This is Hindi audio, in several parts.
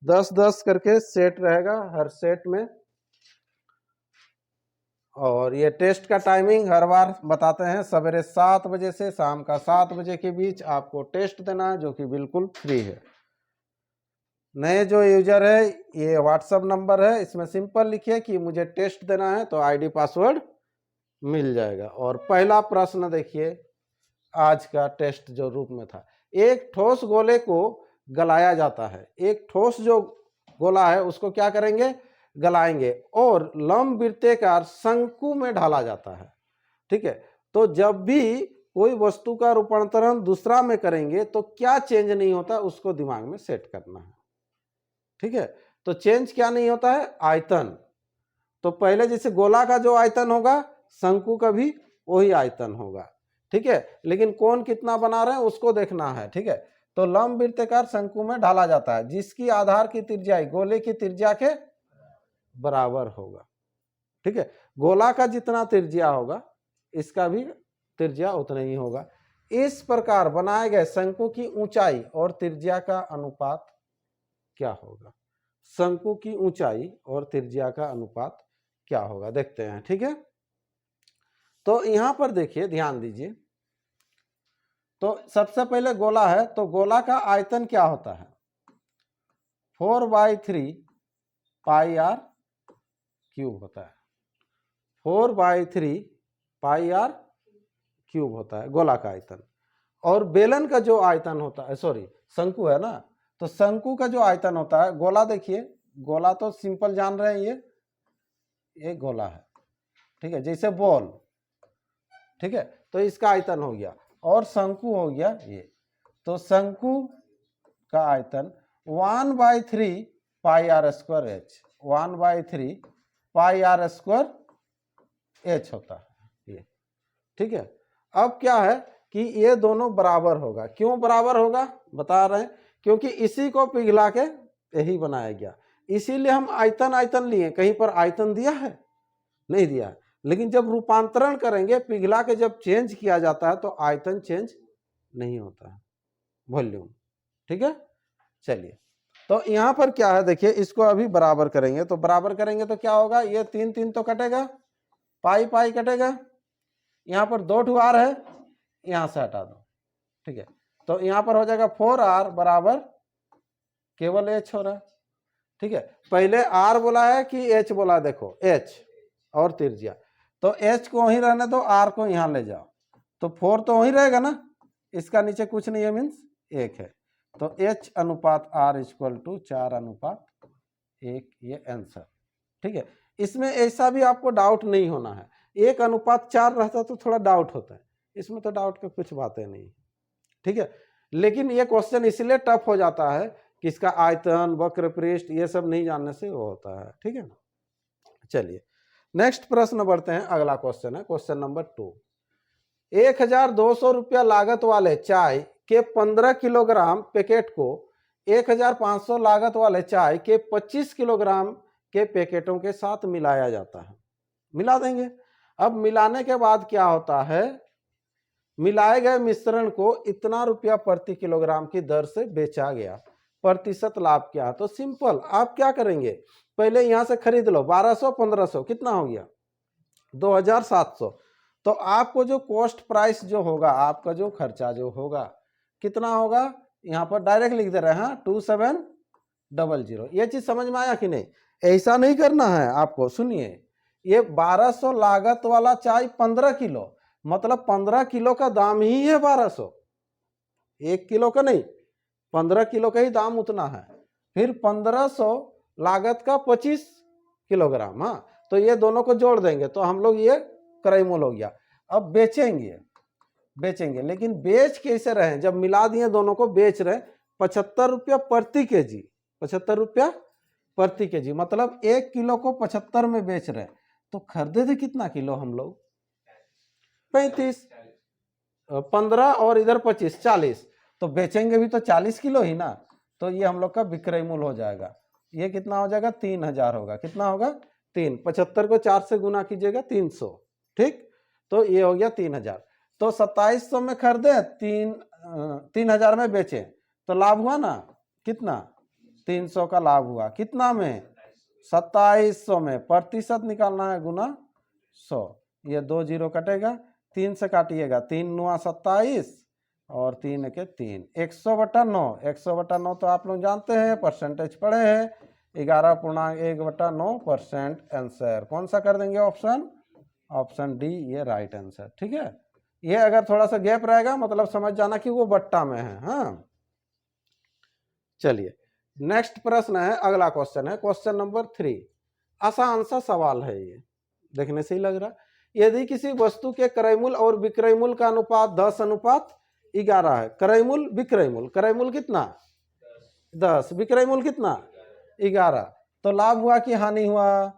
10-10 करके सेट रहेगा हर सेट में। और ये टेस्ट का टाइमिंग हर बार बताते हैं, सवेरे 7 बजे से शाम का 7 बजे के बीच आपको टेस्ट देना है, जो कि बिल्कुल फ्री है। नए जो यूजर है, ये व्हाट्सएप नंबर है, इसमें सिंपल लिखिए कि मुझे टेस्ट देना है, तो आईडी पासवर्ड मिल जाएगा। और पहला प्रश्न देखिए आज का टेस्ट जो रूप में था, एक ठोस गोले को गलाया जाता है। एक ठोस जो गोला है उसको क्या करेंगे, गलाएंगे, और लंब वृत्ताकार शंकु में ढाला जाता है। ठीक है, तो जब भी कोई वस्तु का रूपांतरण दूसरा में करेंगे तो क्या चेंज नहीं होता, उसको दिमाग में सेट करना है। ठीक है, तो चेंज क्या नहीं होता है, आयतन। तो पहले जैसे गोला का जो आयतन होगा, शंकु का भी वही आयतन होगा। ठीक है, लेकिन कोण कितना बना रहे हैं उसको देखना है। ठीक है, तो लंब वृत्ताकार शंकु में ढाला जाता है, जिसकी आधार की त्रिज्या गोले की त्रिज्या के बराबर होगा। ठीक है, गोला का जितना त्रिज्या होगा इसका भी त्रिज्या उतना ही होगा। इस प्रकार बनाए गए शंकु की ऊंचाई और त्रिज्या का अनुपात क्या होगा, शंकु की ऊंचाई और त्रिज्या का अनुपात क्या होगा, देखते हैं। ठीक है, तो यहां पर देखिए, ध्यान दीजिए। तो सबसे पहले गोला है, तो गोला का आयतन क्या होता है, 4/3 पाई आर क्यूब होता है। 4/3 पाई आर क्यूब होता है गोला का आयतन। और बेलन का जो आयतन होता है, सॉरी शंकु है ना, तो शंकु का जो आयतन होता है, गोला देखिए, गोला तो सिंपल जान रहे हैं, ये गोला है। ठीक है, जैसे बॉल। ठीक है, तो इसका आयतन हो गया, और शंकु हो गया ये। तो शंकु का आयतन 1/3 pi r square h, 1/3 pi r square h होता है ये। ठीक है, अब क्या है कि ये दोनों बराबर होगा। क्यों बराबर होगा बता रहे हैं, क्योंकि इसी को पिघला के यही बनाया गया, इसीलिए हम आयतन आयतन लिए। कहीं पर आयतन दिया है, नहीं दिया है। लेकिन जब रूपांतरण करेंगे, पिघला के जब चेंज किया जाता है, तो आयतन चेंज नहीं होता है, वॉल्यूम। ठीक है, चलिए, तो यहां पर क्या है देखिए, इसको अभी बराबर करेंगे, तो बराबर करेंगे तो क्या होगा, ये 3 3 तो कटेगा, पाई पाई कटेगा, यहां पर 2 आर है, यहां से हटा दो। ठीक है, तो यहां पर हो जाएगा 4r बराबर केवल h हो रहा है। ठीक है, पहले r बोला है कि h बोला, देखो h और त्रिज्या, तो h को वहीं रहने दो, r को यहां ले जाओ, तो 4 तो वहीं रहेगा ना, इसका नीचे कुछ नहीं है, मीन्स 1 है। तो h अनुपात r इक्वल टू 4:1, ये आंसर। ठीक है, इसमें ऐसा भी आपको डाउट नहीं होना है, 1:4 रहता तो थोड़ा डाउट होता है, इसमें तो डाउट की कुछ बातें नहीं। ठीक है, लेकिन ये क्वेश्चन इसलिए टफ हो जाता है कि इसका आयतन, वक्र पृष्ठ, ये सब नहीं जानने से वो होता है। ठीक है, चलिए नेक्स्ट प्रश्न बढ़ते हैं। अगला क्वेश्चन है क्वेश्चन नंबर 2। 1200 रुपया लागत वाले चाय के 15 किलोग्राम पैकेट को 1500 लागत वाले चाय के 25 किलोग्राम के पैकेटों के साथ मिलाया जाता है। मिला देंगे। अब मिलाने के बाद क्या होता है, मिलाए गए मिश्रण को इतना रुपया प्रति किलोग्राम की दर से बेचा गया, प्रतिशत लाभ क्या है। तो सिंपल, आप क्या करेंगे, पहले यहां से खरीद लो, 1200 1500 कितना हो गया, 2700। तो आपको जो कॉस्ट प्राइस जो होगा, आपका जो खर्चा जो होगा कितना होगा, यहां पर डायरेक्ट लिख दे रहे हैं 2700। ये चीज समझ में आया कि नहीं, ऐसा नहीं करना है आपको। सुनिए, ये 1200 लागत वाला चाय 15 किलो, मतलब 15 किलो का दाम ही है 1200, 1 किलो का नहीं, 15 किलो का ही दाम उतना है। फिर 1500 लागत का 25 किलोग्राम। हाँ, तो ये दोनों को जोड़ देंगे तो हम लोग, ये क्रय मूल्य हो गया। अब बेचेंगे, लेकिन बेच कैसे रहे, जब मिला दिए दोनों को, बेच रहे 75 रुपया प्रति केजी, 75 रुपया प्रति केजी, मतलब 1 किलो को 75 में बेच रहे। तो खरीदे थे कितना किलो हम लोग, 35, 15 और इधर 25, 40, तो बेचेंगे भी तो 40 किलो ही ना। तो ये हम लोग का विक्रय मूल्य हो जाएगा। ये कितना हो जाएगा, 3000 होगा। कितना होगा, 3, 75 को 4 से गुना कीजिएगा, 300। ठीक, तो ये हो गया 3000। तो 2700 में खरीदे, 3000 में बेचे, तो लाभ हुआ ना कितना, 300 का लाभ हुआ, कितना में 2700 में, प्रतिशत निकालना है गुना 100, ये 2 जीरो कटेगा, 3 से काटिएगा, 3 9 27 और 3 के 3, 100/9, 100/9 तो आप लोग जानते हैं, परसेंटेज पढ़े हैं, 11.1/9% आंसर कौन सा कर देंगे, ऑप्शन डी, ये राइट आंसर। ठीक है, ये अगर थोड़ा सा गैप रहेगा मतलब समझ जाना कि वो बट्टा में है। हाँ, चलिए नेक्स्ट प्रश्न है, अगला क्वेश्चन है क्वेश्चन नंबर 3। आसान सा सवाल है, ये देखने से ही लग रहा। यदि किसी वस्तु के क्रयमूल्य और विक्रयमूल्य का अनुपात 10:11 है, क्रयमूल्य विक्रयमूल्य, क्रयमूल्य कितना 10, विक्रयमूल्य कितना 11, तो लाभ हुआ कि हानि हुआ,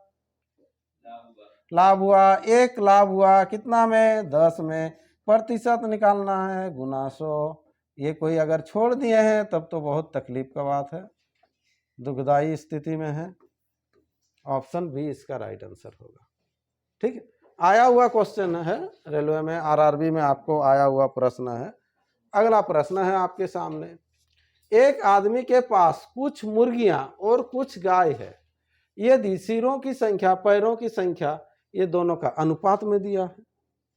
लाभ हुआ, एक लाभ हुआ, कितना में 10 में, प्रतिशत निकालना है गुना 100। ये कोई अगर छोड़ दिए हैं तब तो बहुत तकलीफ का बात है, दुखदाई स्थिति में है। ऑप्शन बी इसका राइट आंसर होगा। ठीक है, आया हुआ क्वेश्चन है, रेलवे में आरआरबी में आपको आया हुआ प्रश्न है। अगला प्रश्न है आपके सामने, एक आदमी के पास कुछ मुर्गियां और कुछ गाय है, यदि सिरों की संख्या पैरों की संख्या ये दोनों का अनुपात में दिया है।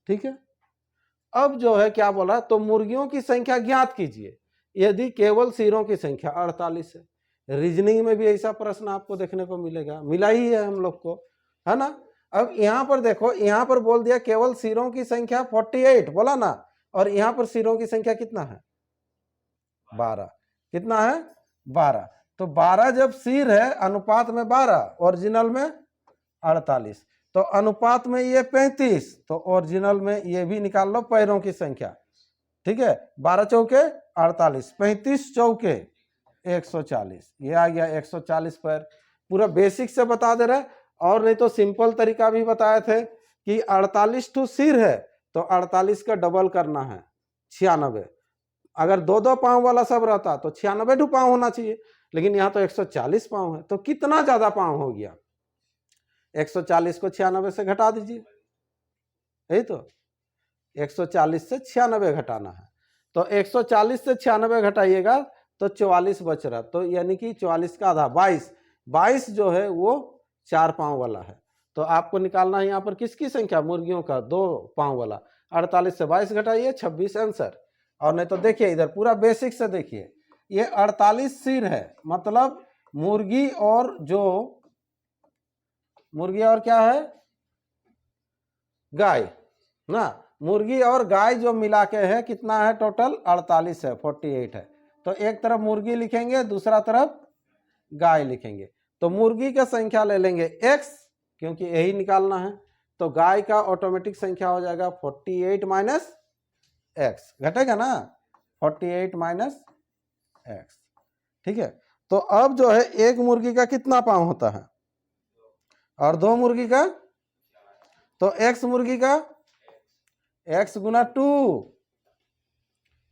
ठीक है, अब जो है क्या बोला, तो मुर्गियों की संख्या ज्ञात कीजिए यदि केवल सिरों की संख्या 48 है। रीजनिंग में भी ऐसा प्रश्न आपको देखने को मिलेगा, मिला ही है हम लोग को, है ना। अब यहाँ पर देखो, यहाँ पर बोल दिया केवल सिरों की संख्या 48 बोला ना, और यहाँ पर सिरों की संख्या कितना है 12, कितना है 12, तो 12 जब सिर है अनुपात में 12, ओरिजिनल में 48, तो अनुपात में ये 35, तो ओरिजिनल में ये भी निकाल लो पैरों की संख्या। ठीक है, 12 चौके 48, 35 चौके 140, ये आ गया 140 पैर। पूरा बेसिक से बता दे रहा है, और नहीं तो सिंपल तरीका भी बताए थे कि 48 ठू सिर है तो 48 का डबल करना है 96, अगर 2-2 पांव वाला सब रहता तो 96 ठू पांव होना चाहिए, लेकिन यहाँ तो 140 पांव है, तो कितना ज्यादा पांव हो गया, 140 को 96 से घटा दीजिए, यही तो 140 से 96 घटाना है, तो 140 से 96 घटाइएगा तो 44 बच रहा, तो यानी कि 44 का आधा 22 जो है वो 4 पांव वाला है, तो आपको निकालना है यहाँ पर किसकी संख्या, मुर्गियों का 2 पांव वाला। 48 से 22 घटाइए 26 आंसर। और नहीं तो देखिए इधर पूरा बेसिक से देखिए, ये 48 सिर है, मतलब मुर्गी और क्या है, गाय ना, मुर्गी और गाय जो मिला के है कितना है टोटल 48 है, 48 है, तो एक तरफ मुर्गी लिखेंगे दूसरा तरफ गाय लिखेंगे, तो मुर्गी का संख्या ले लेंगे x, क्योंकि यही निकालना है, तो गाय का ऑटोमेटिक संख्या हो जाएगा 48 माइनस x, घटेगा ना 48 माइनस x। ठीक है, तो अब जो है एक मुर्गी का कितना पांव होता है और 2 मुर्गी का, तो x मुर्गी का x गुना 2,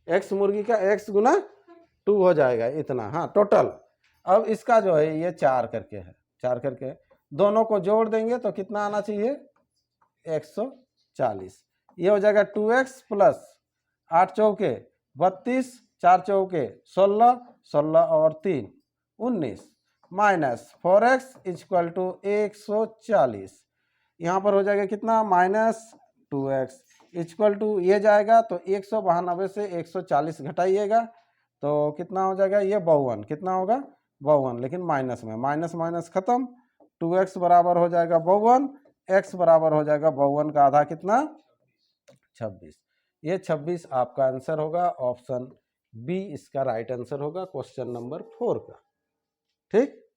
x मुर्गी का x गुना 2 हो जाएगा इतना, हाँ टोटल। अब इसका जो है ये 4 करके है, 4 करके दोनों को जोड़ देंगे तो कितना आना चाहिए 140, ये हो जाएगा 2x प्लस 8 चौके 32, 4 चौके 16, 16 और 3 19, माइनस 4x इक्वल टू 140, यहाँ पर हो जाएगा कितना माइनस 2x इक्वल टू, ये जाएगा तो 192 से 140 घटाइएगा तो कितना हो जाएगा, ये 52, कितना होगा 52, लेकिन माइनस में, माइनस माइनस खत्म, 2x बराबर हो जाएगा 52, x बराबर हो जाएगा 52 का आधा कितना 26, ये 26 आपका आंसर होगा, ऑप्शन बी इसका राइट आंसर होगा क्वेश्चन नंबर 4 का। ठीक,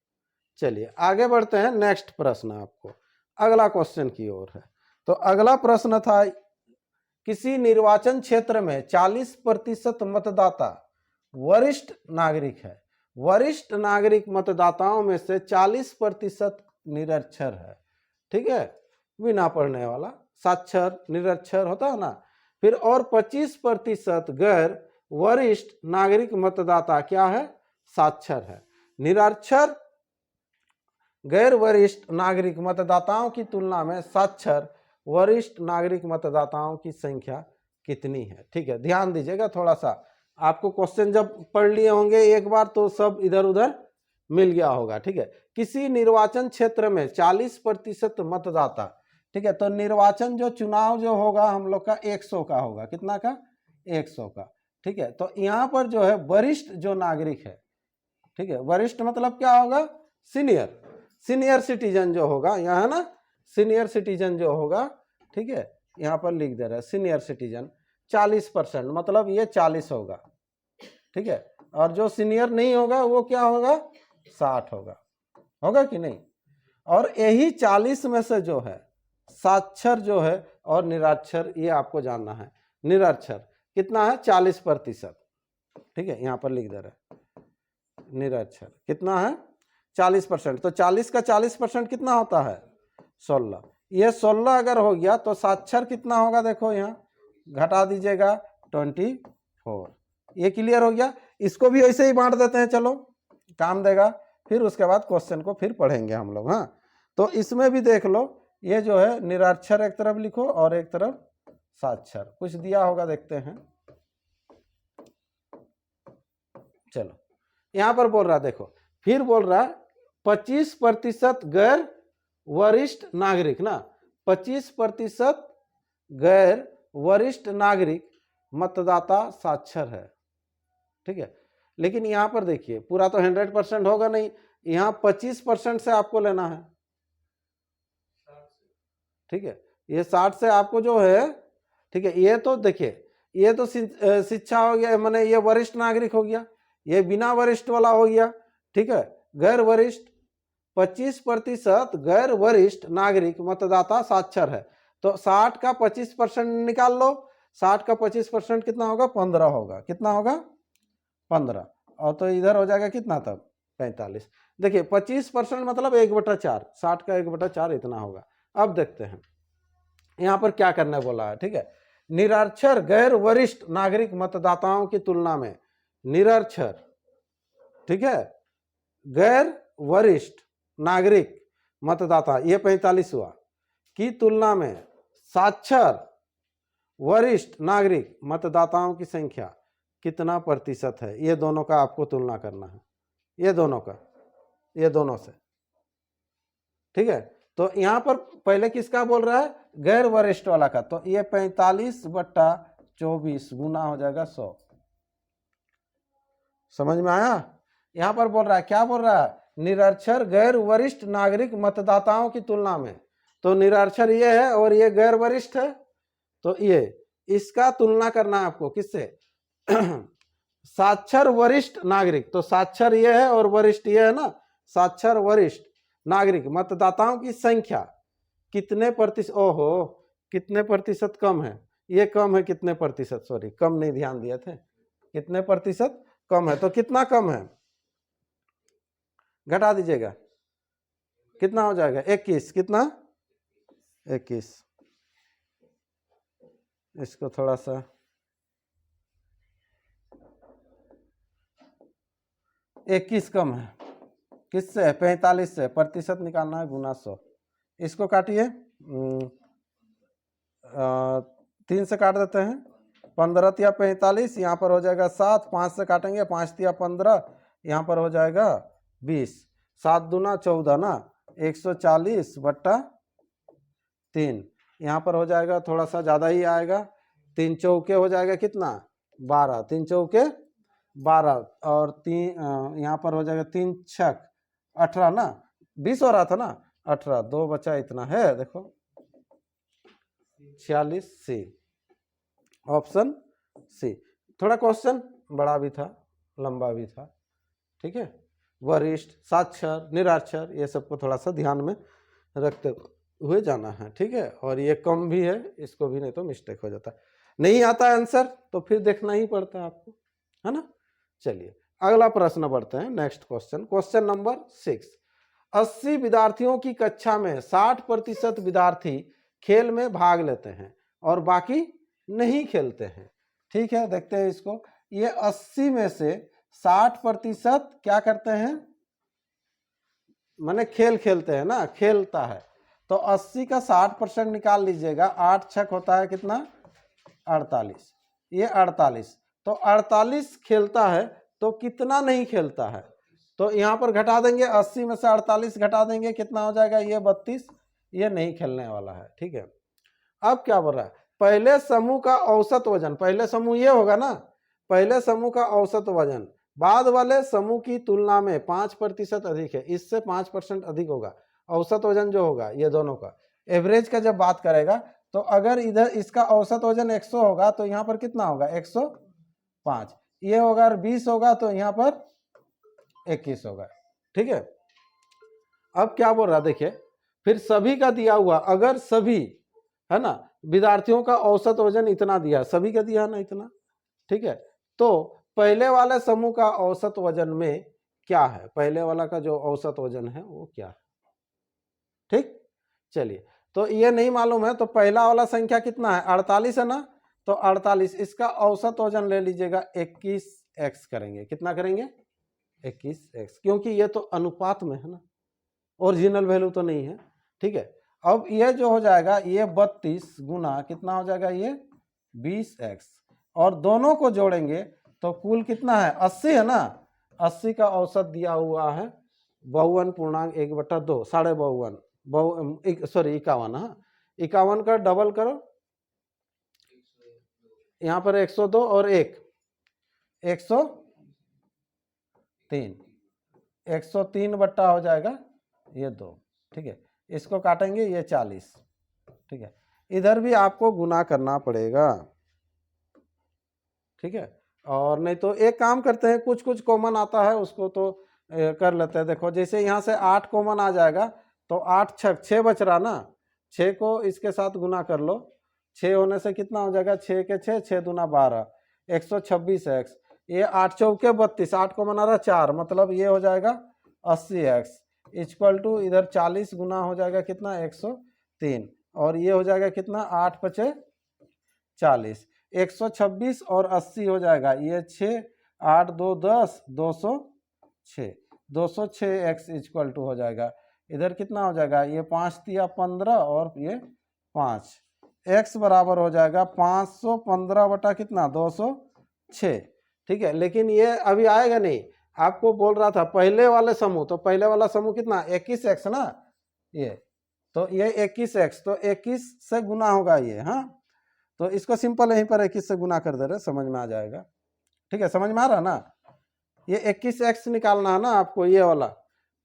चलिए आगे बढ़ते हैं, नेक्स्ट प्रश्न आपको अगला क्वेश्चन की ओर है। तो अगला प्रश्न था, किसी निर्वाचन क्षेत्र में 40% मतदाता वरिष्ठ नागरिक है, वरिष्ठ नागरिक मतदाताओं में से 40% निरक्षर है। ठीक है, बिना पढ़ने वाला, साक्षर निरक्षर होता है ना, फिर और 25% गैर वरिष्ठ नागरिक मतदाता क्या है, साक्षर है। निरक्षर गैर वरिष्ठ नागरिक मतदाताओं की तुलना में साक्षर वरिष्ठ नागरिक मतदाताओं की संख्या कितनी है। ठीक है, ध्यान दीजिएगा थोड़ा सा, आपको क्वेश्चन जब पढ़ लिए होंगे एक बार तो सब इधर उधर मिल गया होगा, ठीक है। किसी निर्वाचन क्षेत्र में 40% मतदाता, ठीक है, तो निर्वाचन जो चुनाव जो होगा हम लोग का 100 का होगा, कितना का, 100 का, ठीक है। तो यहाँ पर जो है वरिष्ठ जो नागरिक है, ठीक है, वरिष्ठ मतलब क्या होगा, सीनियर सिटीजन जो होगा, यहाँ है ना, सीनियर सिटीजन जो होगा, ठीक है, यहाँ पर लिख दे रहा है सीनियर सिटीजन 40%, मतलब ये 40 होगा, ठीक है। और जो सीनियर नहीं होगा वो क्या होगा, 60 होगा कि नहीं। और यही 40 में से जो है साक्षर जो है और निरक्षर, ये आपको जानना है। निरक्षर कितना है, 40%, ठीक है, यहाँ पर लिख दे रहा है निरक्षर कितना है, 40%। तो 40 का 40% कितना होता है, 16। ये 16 अगर हो गया तो साक्षर कितना होगा, देखो यहाँ घटा दीजिएगा 24। ये क्लियर हो गया। इसको भी ऐसे ही बांट देते हैं, चलो काम देगा। फिर उसके बाद क्वेश्चन को फिर पढ़ेंगे हम लोग। हाँ, तो इसमें भी देख लो, ये जो है निरक्षर एक तरफ लिखो और एक तरफ साक्षर, कुछ दिया होगा, देखते हैं। चलो यहां पर बोल रहा, देखो फिर बोल रहा 25% गैर वरिष्ठ नागरिक ना, 25% गैर वरिष्ठ नागरिक मतदाता साक्षर है, ठीक है। लेकिन यहां पर देखिए पूरा तो 100% होगा नहीं, यहाँ 25% से आपको लेना है, ठीक है। ये 60 से आपको जो है, ठीक है, ये तो देखिए ये तो शिक्षा हो गया, माने ये वरिष्ठ नागरिक हो गया, ये बिना वरिष्ठ वाला हो गया, ठीक है। गैर वरिष्ठ 25% गैर वरिष्ठ नागरिक मतदाता साक्षर है। तो 60 का 25% निकाल लो, 60 का 25% कितना होगा, 15 होगा, कितना होगा, 15। और तो इधर हो जाएगा कितना तब, 45। देखिए 25% मतलब 1/4, 60 का 1/4 इतना होगा। अब देखते हैं यहाँ पर क्या करना बोला है, ठीक है। निरक्षर गैर वरिष्ठ नागरिक मतदाताओं की तुलना में, निरक्षर, ठीक है, गैर वरिष्ठ नागरिक मतदाता, ये 45 हुआ, की तुलना में साक्षर वरिष्ठ नागरिक मतदाताओं की संख्या कितना प्रतिशत है, ये दोनों का आपको तुलना करना है, ये दोनों का, ये दोनों से, ठीक है। तो यहां पर पहले किसका बोल रहा है, गैर वरिष्ठ वाला का, तो ये 45/24 गुना हो जाएगा 100। समझ में आया। यहां पर बोल रहा है, क्या बोल रहा है, निरक्षर गैर वरिष्ठ नागरिक मतदाताओं की तुलना में, तो निरक्षर ये है और ये गैर वरिष्ठ है, तो ये इसका तुलना करना है आपको किससे, साक्षर वरिष्ठ नागरिक, तो साक्षर ये है और वरिष्ठ ये है ना, साक्षर वरिष्ठ नागरिक मतदाताओं की संख्या कितने प्रतिशत, ओहो कितने प्रतिशत कम है, ये कम है कितने प्रतिशत, सॉरी कम नहीं ध्यान दिए थे, कितने प्रतिशत कम है, तो कितना कम है, घटा दीजिएगा, कितना हो जाएगा, 21, कितना 21। इसको थोड़ा सा 21 कम है, किससे, 45 से, प्रतिशत निकालना है गुना 100। इसको काटिए, 3 से काट देते हैं, 15 या 45, यहाँ पर हो जाएगा 7, 5 से काटेंगे, 5 या 15, यहाँ पर हो जाएगा 20, 7 दूना 14 ना, 140/3, यहाँ पर हो जाएगा थोड़ा सा ज़्यादा ही आएगा, 3 चौके हो जाएगा कितना, 12, 3 चौके 12, और 3 यहाँ पर हो जाएगा 3 छक 18 ना, 20 हो रहा था ना, 18, 2 बचा इतना है, देखो 46 सी, ऑप्शन सी। थोड़ा क्वेश्चन बड़ा भी था, लंबा भी था, ठीक है। वरिष्ठ, साक्षर, निरक्षर, ये सबको थोड़ा सा ध्यान में रखते हुए जाना है, ठीक है। और ये कम भी है, इसको भी, नहीं तो मिस्टेक हो जाता है, नहीं आता है आंसर तो फिर देखना ही पड़ता है आपको, है ना। चलिए अगला प्रश्न बढ़ते हैं, नेक्स्ट क्वेश्चन, क्वेश्चन नंबर 6। 80 विद्यार्थियों की कक्षा में 60% विद्यार्थी खेल में भाग लेते हैं और बाकी नहीं खेलते हैं, ठीक है। देखते हैं इसको, ये 80 में से 60% क्या करते हैं, माने खेल खेलते हैं ना, खेलता है, तो 80 का 60% निकाल लीजिएगा, 8 छक होता है कितना, 48, ये 48, तो 48 खेलता है, तो कितना नहीं खेलता है, तो यहाँ पर घटा देंगे 80 में से 48 घटा देंगे, कितना हो जाएगा ये 32। ये नहीं खेलने वाला है, ठीक है। अब क्या बोल रहा है, पहले समूह का औसत वजन, पहले समूह ये होगा ना, पहले समूह का औसत वजन बाद वाले समूह की तुलना में 5% अधिक है, इससे 5% अधिक होगा। औसत वजन जो होगा ये दोनों का, एवरेज का जब बात करेगा तो अगर इधर इसका औसत वजन 100 होगा तो यहाँ पर कितना होगा 105, ये होगा 20 होगा तो यहाँ पर 21 होगा, ठीक है। अब क्या बोल रहा देखिए, फिर सभी का दिया हुआ, अगर सभी है ना विद्यार्थियों का औसत वजन इतना दिया, सभी का दिया ना इतना, ठीक है। तो पहले वाले समूह का औसत वजन में क्या है, पहले वाला का जो औसत वजन है वो क्या है, ठीक। चलिए, तो ये नहीं मालूम है तो पहला वाला संख्या कितना है 48 है ना, तो 48 इसका औसत वजन ले लीजिएगा 21x करेंगे, कितना करेंगे 21x, क्योंकि ये तो अनुपात में है ना, ओरिजिनल वैल्यू तो नहीं है, ठीक है। अब ये जो हो जाएगा ये 32 गुना कितना हो जाएगा ये 20x, और दोनों को जोड़ेंगे तो कुल कितना है 80 है ना, 80 का औसत दिया हुआ है 52.1/2, 52.5, सॉरी 51, हाँ 51 का डबल करो, यहाँ पर 102 और 103, 103 बट्टा हो जाएगा ये 2, ठीक है। इसको काटेंगे ये 40, ठीक है। इधर भी आपको गुना करना पड़ेगा, ठीक है। और नहीं तो एक काम करते हैं, कुछ कुछ कॉमन आता है उसको तो कर लेते हैं। देखो जैसे यहाँ से 8 कॉमन आ जाएगा तो 8 6 बच रहा ना, 6 को इसके साथ गुना कर लो, 6 होने से कितना हो जाएगा 6 के 6, 6 दूना 12, 126x, ये 8 चौके 32, 8 कॉमन आ रहा 4, मतलब ये हो जाएगा 80x इक्वल टू इधर 40 गुना हो जाएगा कितना 103, और ये हो जाएगा कितना 8 पचे 40, 126 और 80 हो जाएगा ये 6, 8 2 10, 206, 206x इक्वल टू हो जाएगा, इधर कितना हो जाएगा ये 5 तिया 15 और ये 5, x बराबर हो जाएगा 515 बटा कितना 206, ठीक है। लेकिन ये अभी आएगा नहीं, आपको बोल रहा था पहले वाले समूह, तो पहले वाला समूह कितना 21x ना, ये तो ये 21x, तो 21 से गुना होगा ये, हाँ तो इसको सिंपल यहीं पर 21 से गुना कर दे रहे, समझ में आ जाएगा, ठीक है। समझ में आ रहा ना, ये 21x निकालना है ना आपको ये वाला,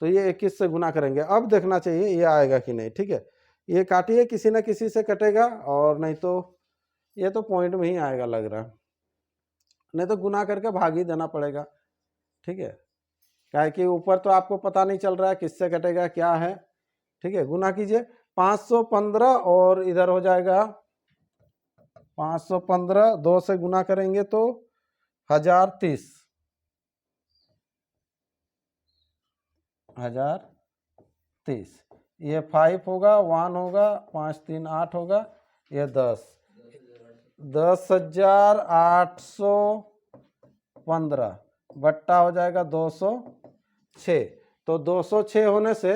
तो ये 21 से गुना करेंगे। अब देखना चाहिए ये आएगा कि नहीं, ठीक है। ये काटिए, किसी ना किसी से कटेगा, और नहीं तो ये तो पॉइंट में ही आएगा लग रहा, नहीं तो गुना करके भाग ही देना पड़ेगा, ठीक है। क्या है कि ऊपर तो आपको पता नहीं चल रहा है किससे कटेगा क्या है, ठीक है। गुना कीजिए 515 और इधर हो जाएगा 515, 2 से गुना करेंगे तो 1030, 1030, ये 5 होगा, 1 होगा, 5 3 8 होगा, ये 10,815 बट्टा हो जाएगा 206, तो 206 होने से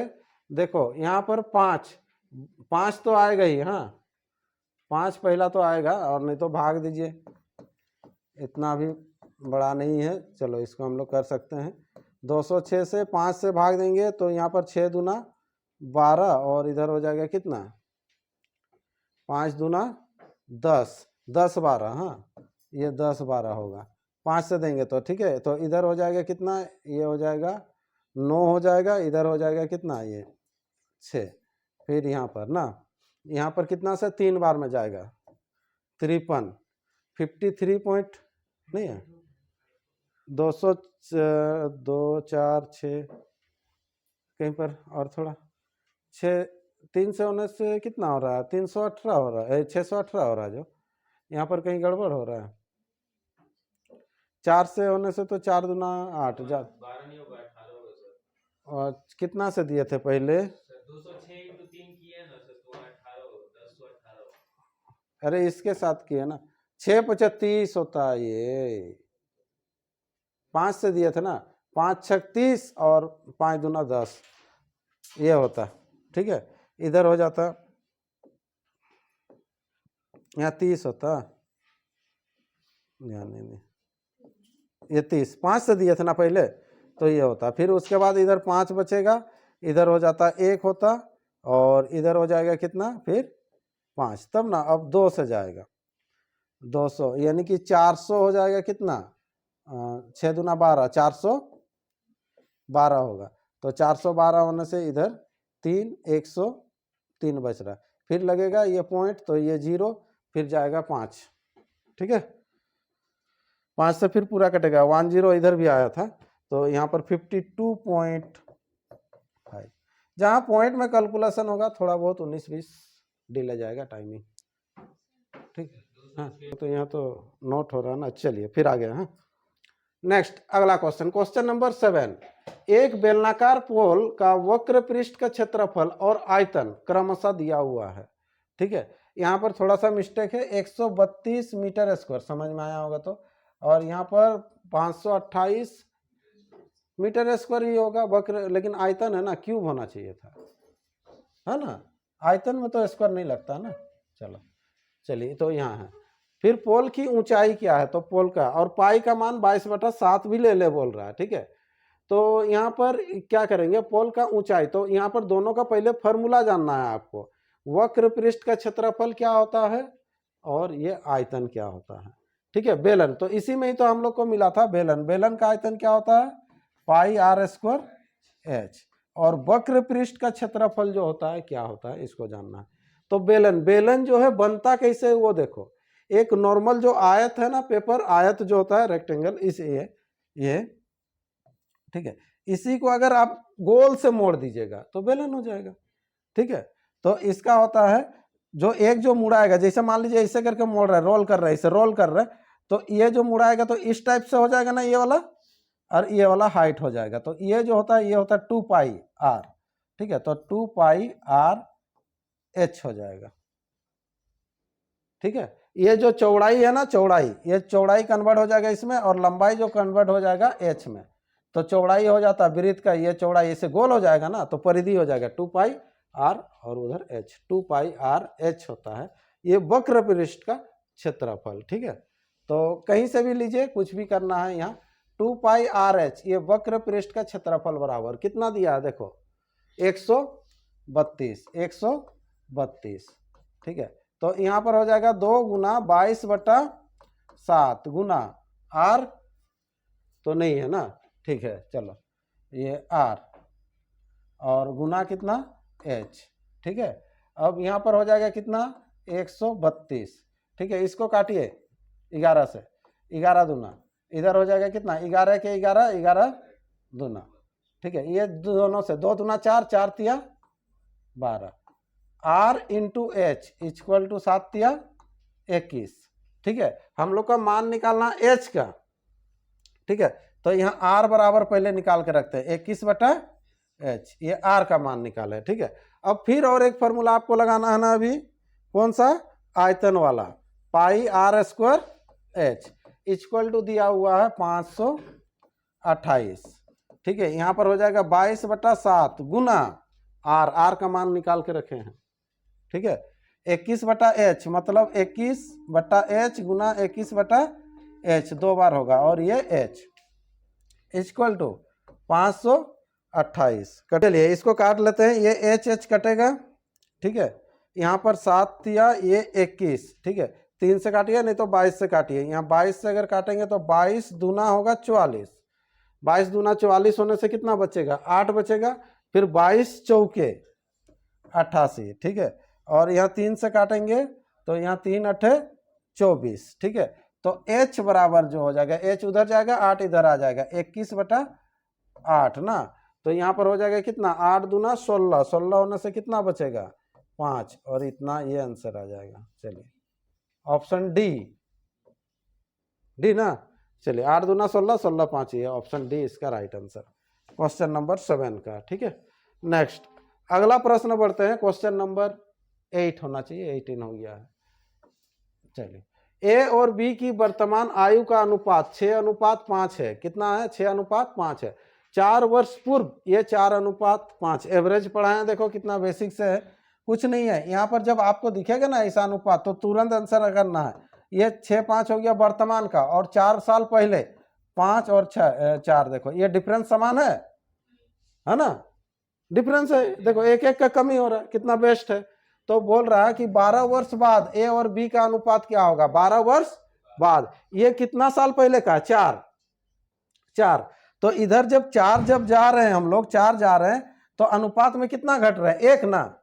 देखो यहाँ पर 5 तो आएगा ही, हाँ 5 पहला तो आएगा, और नहीं तो भाग दीजिए, इतना भी बड़ा नहीं है, चलो इसको हम लोग कर सकते हैं। 206 से 5 से भाग देंगे तो यहाँ पर 6 दूना 12, और इधर हो जाएगा कितना 5 दूना 10, 10 12, हाँ ये 10 12 होगा, 5 से देंगे तो, ठीक है। तो इधर हो जाएगा कितना, ये हो जाएगा 9 हो जाएगा, इधर हो जाएगा कितना ये 6, फिर यहाँ पर ना, यहाँ पर कितना से 3 बार में जाएगा 53, 53 पॉइंट नहीं है, 200 2 4 6 कहीं पर और थोड़ा 6, 3 से होने से कितना हो रहा है 318 हो रहा है, 618 हो रहा है, जो यहाँ पर कहीं गड़बड़ हो रहा है। 4 से होने से तो 4 दूना 8 जा, और कितना से दिए थे पहले 206 अरे इसके साथ किए ना, 6 5 30 होता है ये, 5 से दिए थे ना, 5 6 30 और 5 दूना 10, ये होता, ठीक है। इधर हो जाता यहाँ 30 होता, ध्यान नहीं, ये 30, 5 से दिए थे ना पहले, तो ये होता, फिर उसके बाद इधर 5 बचेगा, इधर हो जाता 1 होता, और इधर हो जाएगा कितना फिर 5, तब ना अब 2 से जाएगा 200, यानी कि 400 हो जाएगा कितना, 6 दूना 12, 412 होगा। तो 412 होने से इधर 3, 103 बच रहा है, फिर लगेगा ये पॉइंट, तो ये 0, फिर जाएगा 5, ठीक है। 5 से फिर पूरा कटेगा, 10 इधर भी आया था, तो यहाँ पर 52.5। जहाँ पॉइंट में कैलकुलेशन होगा थोड़ा बहुत 19-20 डिले जाएगा टाइमिंग, ठीक है। हाँ, तो यहाँ तो नोट हो रहा है ना, चलिए फिर आ गया। हाँ, नेक्स्ट अगला क्वेश्चन, क्वेश्चन नंबर 7। एक बेलनाकार पोल का वक्र पृष्ठ का क्षेत्रफल और आयतन क्रमशः दिया हुआ है, ठीक है। यहाँ पर थोड़ा सा मिस्टेक है, 132 मीटर स्क्वायर समझ में आया होगा तो, और यहाँ पर 528 मीटर स्क्वायर ही होगा वक्र, लेकिन आयतन है ना, क्यूब होना चाहिए था, है ना, आयतन में तो स्क्वायर नहीं लगता ना। चलो चलिए, तो यहाँ है, फिर पोल की ऊंचाई क्या है, तो पोल का, और पाई का मान 22/7 भी ले बोल रहा है, ठीक है। तो यहाँ पर क्या करेंगे, पोल का ऊंचाई, तो यहाँ पर दोनों का पहले फॉर्मूला जानना है आपको, वक्र पृष्ठ का क्षेत्रफल क्या होता है और ये आयतन क्या होता है, ठीक है। बेलन, तो इसी में ही तो हम लोग को मिला था बेलन, बेलन का आयतन क्या होता है, πr² h, और वक्र पृष्ठ का क्षेत्रफल जो होता है क्या होता है, इसको जानना है। तो बेलन, बेलन जो है बनता कैसे वो देखो, एक नॉर्मल जो आयत है ना, पेपर आयत जो होता है रेक्टेंगल, इस ये ठीक है, इसी को अगर आप गोल से मोड़ दीजिएगा तो बेलन हो जाएगा, ठीक है। तो इसका होता है जो एक जो मुड़ाएगा, जैसे मान लीजिए ऐसे करके मोड़ रहा है, रोल कर रहा है, इसे रोल कर रहा है, तो ये जो मुड़ाएगा तो इस टाइप से हो जाएगा ना, ये वाला, और ये वाला हाइट हो जाएगा, तो ये जो होता है ये होता है 2πr, ठीक है। तो 2πr/h हो जाएगा, ठीक है। ये जो चौड़ाई है ना, चौड़ाई, ये चौड़ाई कन्वर्ट हो जाएगा इसमें, और लंबाई जो कन्वर्ट हो जाएगा h में, तो चौड़ाई हो जाता है वृत्त का, ये चौड़ाई इसे गोल हो जाएगा ना, तो परिधि हो जाएगा 2πr, और उधर h, 2πr/h होता है ये वक्र पृष्ठ का क्षेत्रफल, ठीक है। तो कहीं से भी लीजिए, कुछ भी करना है, यहाँ 2πr/h ये वक्र पृष्ठ का क्षेत्रफल बराबर कितना दिया है, देखो 132, ठीक है। तो यहाँ पर हो जाएगा 2 गुना 22/7 गुना r, तो नहीं है ना, ठीक है, चलो ये r, और गुना कितना h, ठीक है। अब यहाँ पर हो जाएगा कितना 132, ठीक है। इसको काटिए 11 से, 11 दूना, इधर हो जाएगा कितना 11 के 11, 11 दूना, ठीक है। ये दोनों से 2 दूना 4, 4 तिया 12, r into h equal to 7 तिया 21, ठीक है। हम लोग का मान निकालना h का, ठीक है। तो यहाँ r बराबर पहले निकाल के रखते हैं 21/h, ये r का मान निकाले, ठीक है। अब फिर और एक फॉर्मूला आपको लगाना है ना, अभी कौन सा, आयतन वाला, πr² h इक्वल टू दिया हुआ है 528, ठीक है। यहाँ पर हो जाएगा 22/7 गुना r का मान निकाल के रखे हैं, ठीक है। 21/h मतलब 21/h गुना 21/h 2 बार होगा, और ये h इक्वल टू 528, चलिए इसको काट लेते हैं, ये h कटेगा, ठीक है। यहाँ पर 7 तिया ये 21, ठीक है, 3 से काटिए, नहीं तो 22 से काटिए, यहाँ 22 से अगर काटेंगे तो 22 दूना होगा 44, 22 दूना 44 होने से कितना बचेगा, 8 बचेगा, फिर 22 चौके 88, ठीक है। और यहाँ 3 से काटेंगे तो यहाँ 3 8 24, ठीक है। तो h बराबर जो हो जाएगा, h उधर जाएगा, 8 इधर आ जाएगा, 21/8 ना, तो यहाँ पर हो जाएगा कितना 8 दूना 16, 16 होने से कितना बचेगा 5, और इतना ये आंसर आ जाएगा। चलिए ऑप्शन डी ना, चलिए 8 दूना 16, 16 5, ये ऑप्शन डी इसका राइट आंसर, क्वेश्चन नंबर 7 का, ठीक है। नेक्स्ट अगला प्रश्न बढ़ते हैं, क्वेश्चन नंबर 8 होना चाहिए, 18 हो गया है। चलिए, ए और बी की वर्तमान आयु का अनुपात 6:5 है, कितना है 6:5 है। 4 वर्ष पूर्व ये 4:5, एवरेज पढ़ा है, देखो कितना बेसिक से है, कुछ नहीं है। यहाँ पर जब आपको दिखेगा ना ऐसा अनुपात तो तुरंत आंसर करना है, ये 6:5 हो गया वर्तमान का, और 4 साल पहले 5 और 4 देखो ये डिफरेंस समान है ना, डिफरेंस है, देखो एक एक का कमी हो रहा है, कितना बेस्ट है। तो बोल रहा है कि 12 वर्ष बाद ए और बी का अनुपात क्या होगा, 12 वर्ष बाद। ये कितना साल पहले का, 4। तो इधर जब 4 जब जा रहे हैं हम लोग, 4 जा रहे हैं तो अनुपात में कितना घट रहे हैं, 1 ना,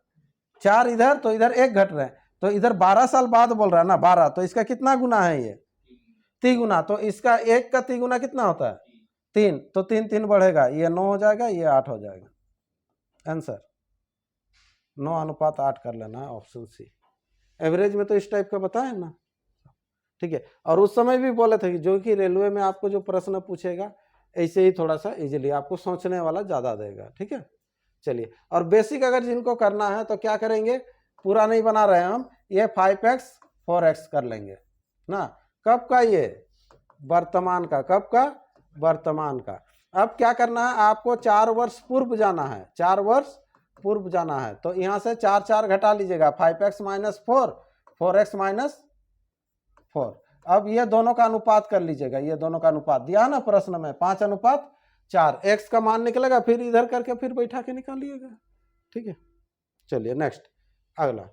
4 इधर तो इधर 1 घट रहे हैं। तो इधर 12 साल बाद बोल रहा है ना 12, तो इसका कितना गुना है, ये 3 गुना। तो इसका 1 का 3 गुना कितना होता है, 3। तो 3 3 बढ़ेगा, ये 9 हो जाएगा, ये 8 हो जाएगा। आंसर 9:8 कर लेना है, ऑप्शन सी। एवरेज में तो इस टाइप का बताए ना, ठीक है। और उस समय भी बोले थे कि जो कि रेलवे में आपको जो प्रश्न पूछेगा ऐसे ही थोड़ा सा इजीली आपको सोचने वाला ज्यादा देगा, ठीक है। चलिए, और बेसिक अगर जिनको करना है तो क्या करेंगे, पूरा नहीं बना रहे हैं हम, ये 5x 4x कर लेंगे ना। कब का, ये वर्तमान का, कब का, वर्तमान का। अब क्या करना है आपको, 4 वर्ष पूर्व जाना है, 4 वर्ष पूर्व जाना है। तो यहां से 4 4 घटा लीजिएगा, 5x - 4, 4x - 4। अब ये दोनों का अनुपात कर लीजिएगा, ये दोनों का अनुपात दिया ना प्रश्न में, 5:4। x का मान निकलेगा, फिर इधर करके फिर बैठा के निकालिएगा, ठीक है। चलिए नेक्स्ट, अगला।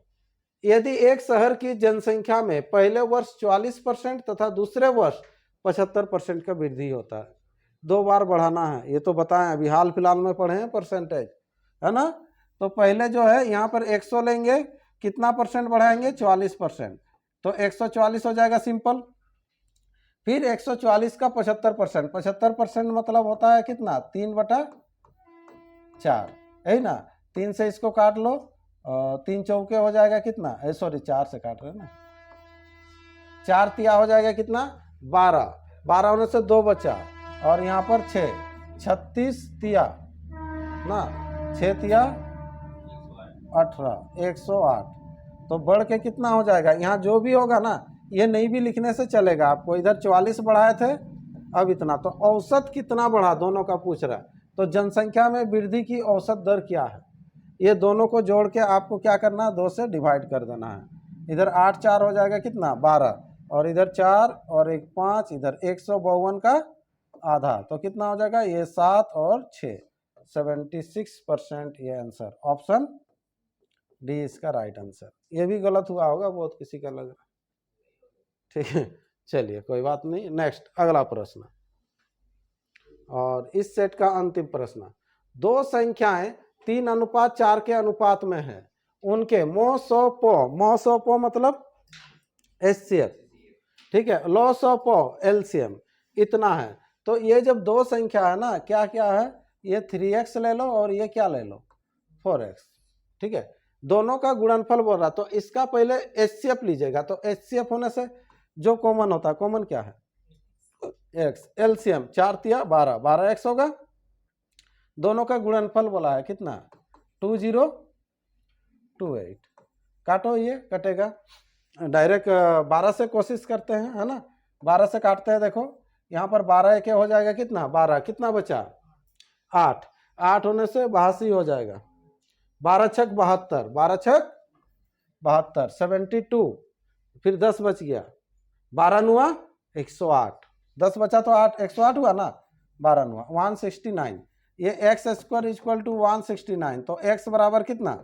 यदि एक शहर की जनसंख्या में पहले वर्ष 44% तथा दूसरे वर्ष 75% का वृद्धि होता है, 2 बार बढ़ाना है, ये तो बताएं, अभी हाल फिलहाल में पढ़े हैं परसेंटेज, है ना। तो पहले जो है यहाँ पर 100 लेंगे, कितना परसेंट बढ़ाएंगे, 44%, तो 144 हो जाएगा सिंपल। फिर 144 का 75%, 75% मतलब होता है कितना, 3/4, है ना। 3 से इसको काट लो, 3 चौके हो जाएगा कितना, सॉरी 4 से काट रहे हैं ना, 4 तिया हो जाएगा कितना, 12, 12 होने से 2 बचा, और यहाँ पर 6, 36 तिया ना, 6 तिया 18, 108। तो बढ़ के कितना हो जाएगा, यहाँ जो भी होगा ना, ये नहीं भी लिखने से चलेगा आपको, इधर 44 बढ़ाए थे, अब इतना। तो औसत कितना बढ़ा, दोनों का पूछ रहा है। तो जनसंख्या में वृद्धि की औसत दर क्या है, ये दोनों को जोड़ के आपको क्या करना है, 2 से डिवाइड कर देना है। इधर 8 4 हो जाएगा कितना, 12, और इधर 4 और 1 5, इधर 152 का आधा, तो कितना हो जाएगा, ये 7 और 6, 76%। ये आंसर ऑप्शन डी इसका राइट आंसर। ये भी गलत हुआ होगा बहुत किसी का लग रहा, ठीक है। चलिए कोई बात नहीं, नेक्स्ट अगला प्रश्न, और इस सेट का अंतिम प्रश्न। 2 संख्याएं 3:4 के अनुपात में है, उनके मोसोपो मतलब एचसीएफ, ठीक है, लॉसोपो एलसीएम इतना है। तो ये जब 2 संख्या है ना, क्या क्या है, ये 3x ले लो और ये क्या ले लो, 4x, ठीक है। दोनों का गुणनफल बोल रहा, तो इसका पहले एचसीएफ लीजिएगा। तो एचसीएफ होने से जो कॉमन होता है, कॉमन क्या है, x, एलसीएम 4 तिया 12, 12x होगा। दोनों का गुणनफल बोला है कितना, 2028। काटो, ये कटेगा डायरेक्ट, 12 से कोशिश करते हैं, है ना, 12 से काटते हैं। देखो यहाँ पर 12 एक हो जाएगा कितना, 12, कितना बचा, 8, 8 होने से 82 हो जाएगा, 12 छक 72, 12 छक 72, 72, फिर 10 बच गया, 12 नुआ 108, 10 बचा तो 8, 108 हुआ ना, 12 नुआ 169। ये x² = 169, तो x बराबर कितना,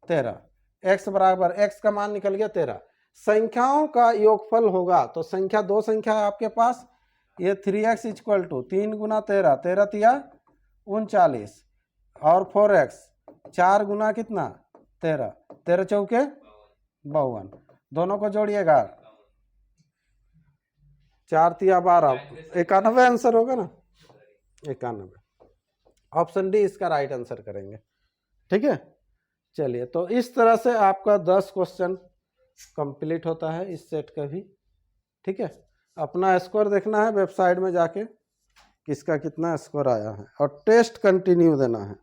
13, x बराबर, x का मान निकल गया 13। संख्याओं का योगफल होगा, तो संख्या 2 संख्या है आपके पास, ये 3x = 3 गुना 13, 13 तिया 39, और 4x 4 गुना कितना, 13, 13 चौके 52, दोनों को जोड़िएगा, 4 तिया 12, 91 आंसर होगा ना, 91। ऑप्शन डी इसका राइट आंसर करेंगे, ठीक है। चलिए, तो इस तरह से आपका 10 क्वेश्चन कंप्लीट होता है इस सेट का भी, ठीक है। अपना स्कोर देखना है वेबसाइट में जाके, किसका कितना स्कोर आया है, और टेस्ट कंटिन्यू देना है।